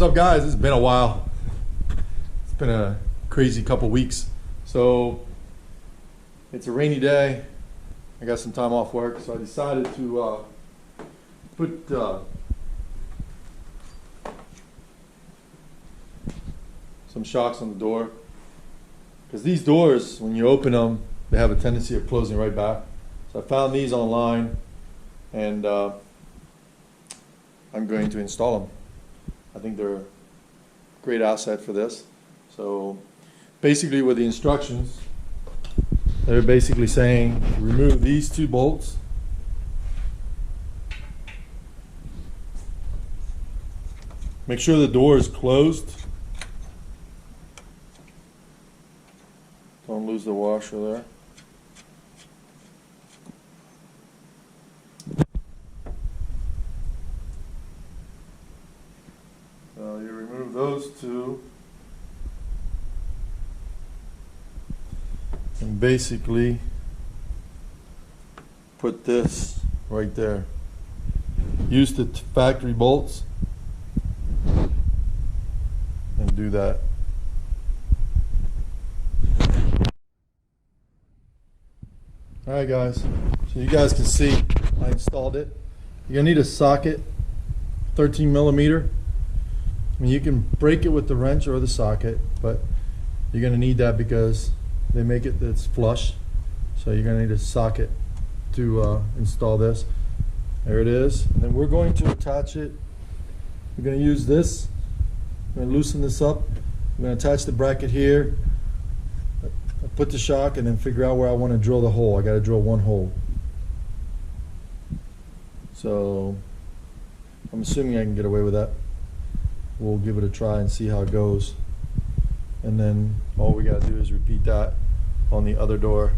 What's up, guys? It's been a while. It's been a crazy couple weeks. So it's a rainy day. I got some time off work, so I decided to put some shocks on the door, because these doors, when you open them, they have a tendency of closing right back. So I found these online, and I'm going to install them. I think they're a great asset for this. So basically with the instructions, they're basically saying remove these two bolts. Make sure the door is closed. Don't lose the washer there. So you remove those two and basically put this right there. Use the factory bolts and do that. Alright guys, so you guys can see I installed it. You're gonna need a socket, 13 millimeter. I mean, you can break it with the wrench or the socket, but you're gonna need that because they make it that's flush. So you're gonna need a socket to install this. There it is. And then we're going to attach it. We're gonna use this. I'm gonna loosen this up. I'm gonna attach the bracket here. Put the shock and then figure out where I want to drill the hole. I got to drill one hole. So I'm assuming I can get away with that. We'll give it a try and see how it goes. And then all we got to do is repeat that on the other door.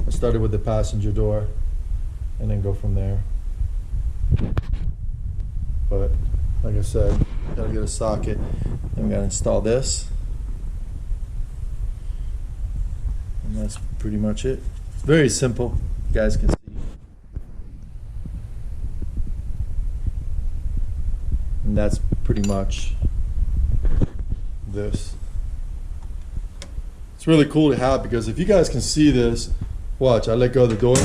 I started with the passenger door and then go from there. But like I said, got to get a socket and we got to install this. And that's pretty much it. Very simple, you guys can see. And that's pretty much this. It's really cool to have, because if you guys can see this, watch, I let go of the door,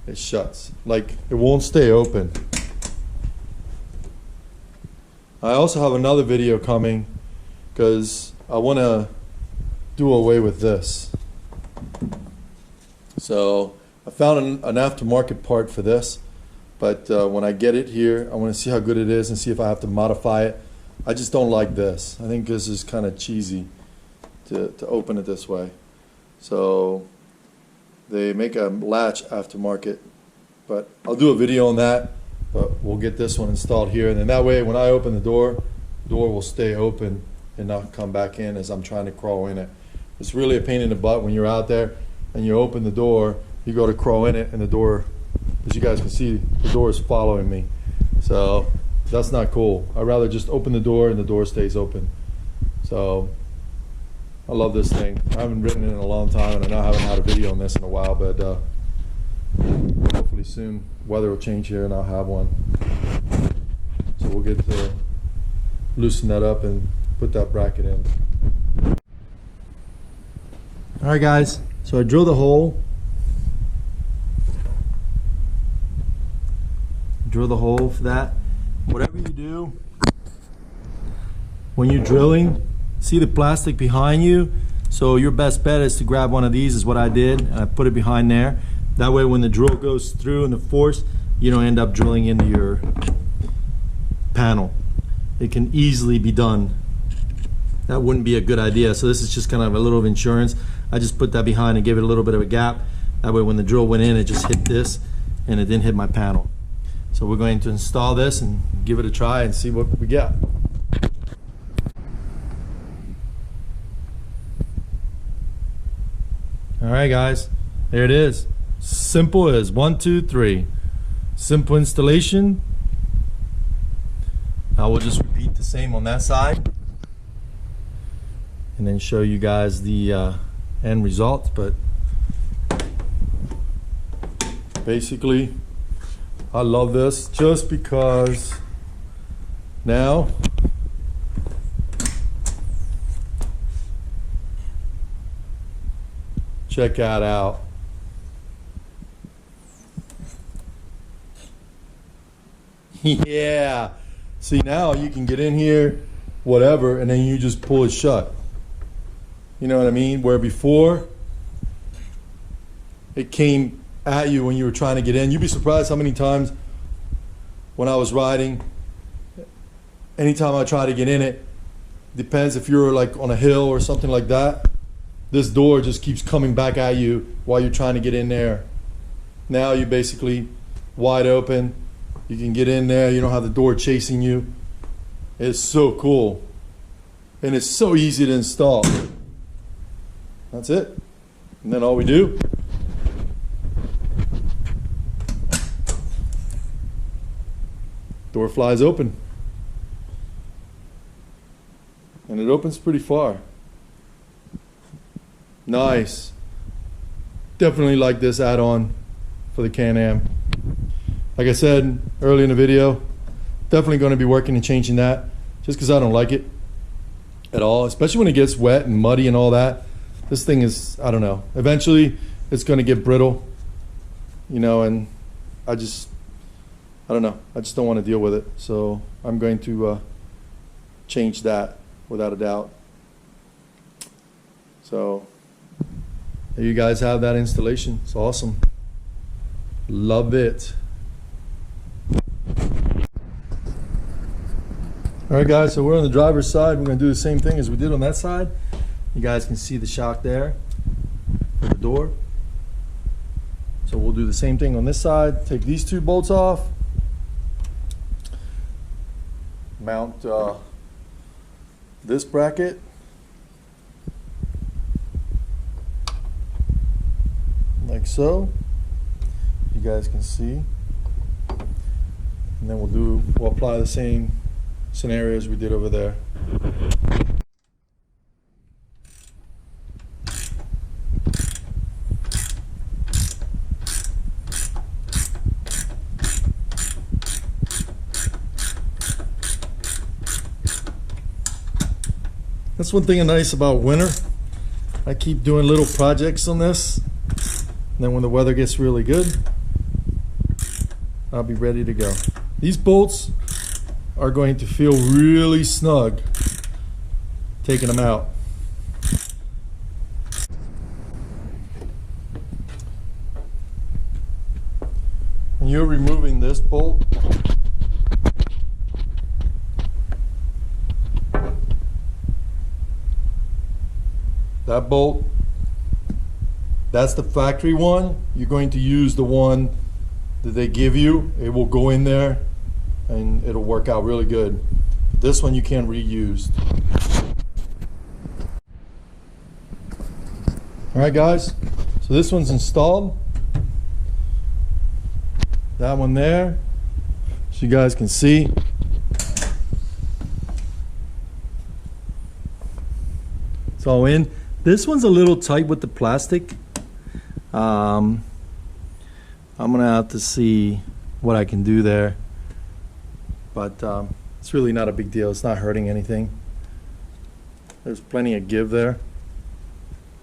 it shuts. Like, it won't stay open. I also have another video coming because I want to do away with this. So I found an aftermarket part for this, but when I get it here, I want to see how good it is and see if I have to modify it. I just don't like this. I think this is kind of cheesy to open it this way. So they make a latch aftermarket, but I'll do a video on that. But we'll get this one installed here, and then that way when I open the door will stay open and not come back in as I'm trying to crawl in it. It's really a pain in the butt when you're out there and you open the door, you go to crawl in it, and the door, as you guys can see, the door is following me. So that's not cool. I'd rather just open the door and the door stays open. So I love this thing. I haven't ridden it in a long time, and I haven't had a video on this in a while, but hopefully soon weather will change here and I'll have one. So we'll get to loosen that up and put that bracket in. Alright guys, so I drilled a hole. Drill the hole for that. Whatever you do, when you're drilling, see the plastic behind you? So your best bet is to grab one of these, is what I did, and I put it behind there. That way when the drill goes through and the force, you don't end up drilling into your panel. It can easily be done. That wouldn't be a good idea. So this is just kind of a little of insurance. I just put that behind and gave it a little bit of a gap. That way when the drill went in, it just hit this and it didn't hit my panel. So we're going to install this and give it a try and see what we get. All right guys, there it is. Simple as 1, 2, 3. Simple installation. I will just repeat the same on that side and then show you guys the end result. But basically, I love this just because now Check that out. Yeah. See, now you can get in here, whatever, and then you just pull it shut. You know what I mean? Where before, it came at you when you were trying to get in. You'd be surprised how many times when I was riding, anytime I try to get in it, depends if you're like on a hill or something like that, this door just keeps coming back at you while you're trying to get in there. Now you're basically wide open. You can get in there. You don't have the door chasing you. It's so cool. And it's so easy to install. That's it. And then all we do, door flies open. And it opens pretty far. Nice. Definitely like this add-on for the Can-Am. Like I said earlier in the video, definitely going to be working and changing that just because I don't like it at all, especially when it gets wet and muddy and all that. This thing is, I don't know, eventually it's going to get brittle, you know, and I don't know, I just don't want to deal with it. So I'm going to change that without a doubt. So there you guys have that installation. It's awesome. Love it. All right, guys, so we're on the driver's side. We're going to do the same thing as we did on that side. You guys can see the shock there for the door. So we'll do the same thing on this side. Take these two bolts off. Mount this bracket. Like so. You guys can see. And then we'll apply the same scenarios we did over there. That's one thing nice about winter. I keep doing little projects on this. And then when the weather gets really good, I'll be ready to go. These bolts are going to feel really snug taking them out. When you're removing this bolt, that bolt, that's the factory one. You're going to use the one that they give you. It will go in there and it'll work out really good. This one you can reuse. All right, guys, so this one's installed. That one there, so you guys can see. It's all in. This one's a little tight with the plastic. I'm gonna have to see what I can do there. But it's really not a big deal. It's not hurting anything. There's plenty of give there.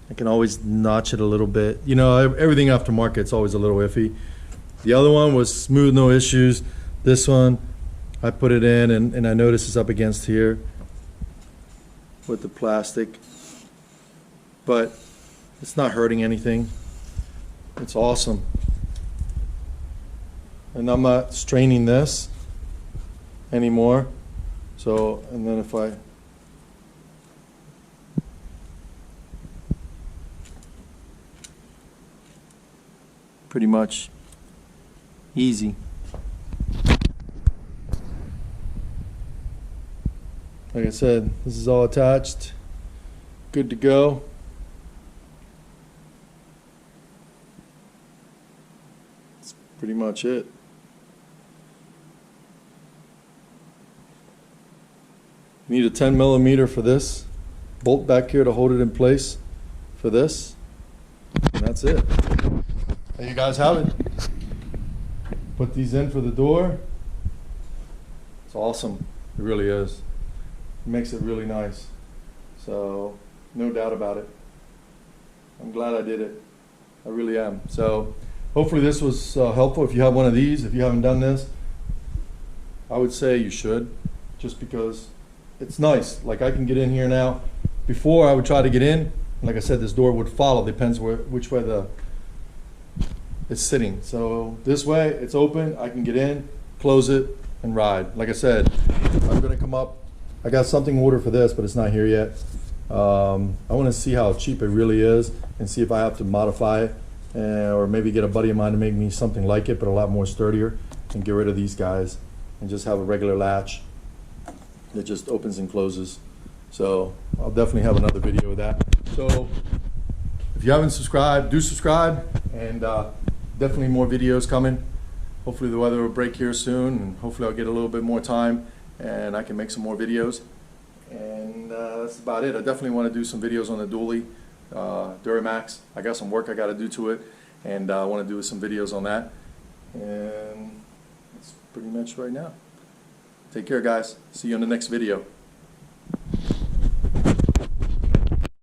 I can always notch it a little bit. You know, everything aftermarket's always a little iffy. The other one was smooth, no issues. This one, I put it in and I noticed it's up against here with the plastic. But it's not hurting anything. It's awesome. And I'm not straining this anymore. So, and then if I pretty much easy. Like I said, this is all attached, good to go. That's pretty much it. You need a 10 millimeter for this bolt back here to hold it in place for this, and that's it. There you guys have it. Put these in for the door. It's awesome. It really is. It makes it really nice. So, no doubt about it. I'm glad I did it. I really am. So hopefully this was helpful. If you have one of these, if you haven't done this, I would say you should, just because it's nice. Like I can get in here now. Before I would try to get in, like I said, this door would follow, depends which way it's sitting. So this way, it's open, I can get in, close it, and ride. Like I said, I'm gonna come up. I got something ordered for this, but it's not here yet. I wanna see how cheap it really is and see if I have to modify it, or maybe get a buddy of mine to make me something like it, but a lot more sturdier, and get rid of these guys and just have a regular latch that just opens and closes. So I'll definitely have another video of that. So if you haven't subscribed, do subscribe, and definitely more videos coming. Hopefully the weather will break here soon, and hopefully I'll get a little bit more time and I can make some more videos. And that's about it. I definitely want to do some videos on the dually Duramax. I got some work I got to do to it, and I want to do some videos on that. And that's pretty much right now. Take care, guys. See you in the next video.